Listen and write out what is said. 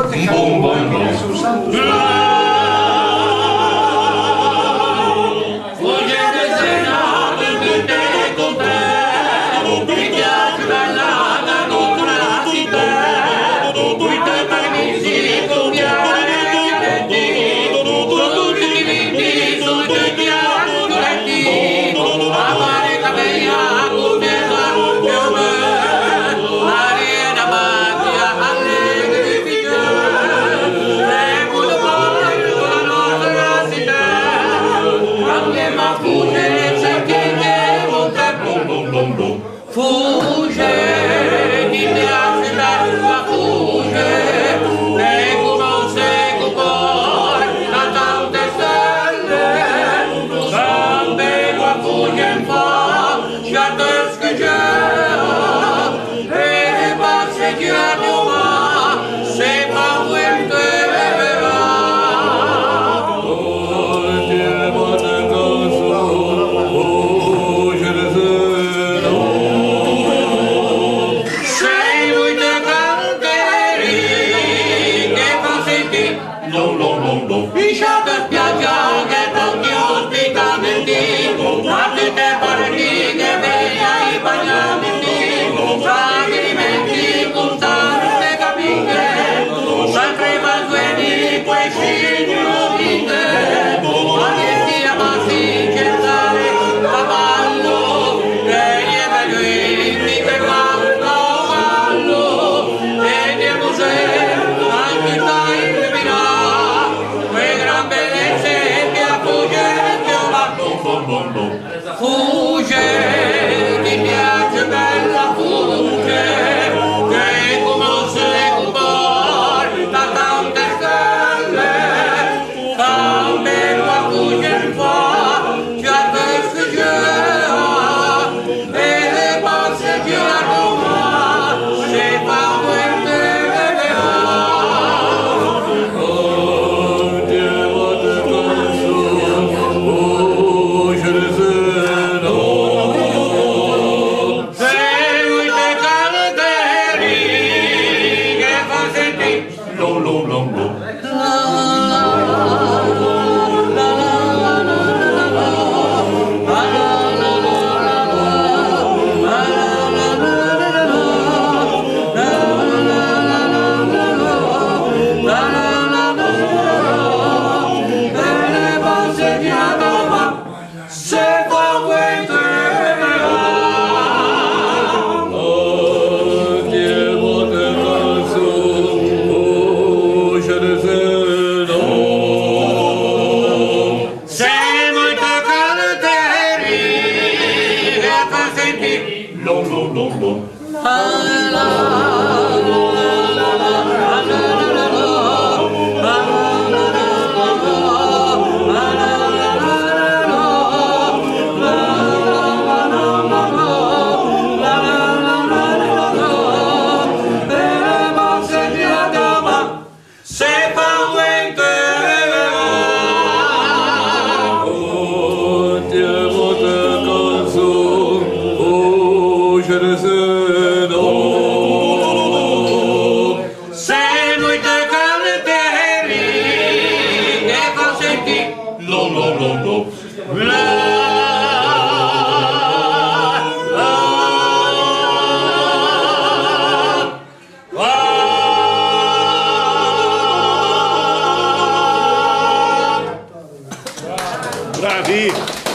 Bum, bum, bum. Fugge, chi ti piace bella, fugge, vengo non seguo poi da tante stelle, sempre qua fugge in fa, già te schiaccia, e passeggiato ma, se fa vuelta Pisciata spiaggia che tanti ospitamenti, tanti te parli che vedi ai bagnamenti, sagrimenti con tante capite, sempre manzueni quei signori, ma che ti amassi cercare cavallo, che gli evaluini per cavallo, e nel museo anche stai illuminato. Fugge, ti piace bella fugge, che come un seguo da tante stelle, cambia la fugge in fa, già te sfuggerà, e le passeggiato ma, se fa vuelta Bravi!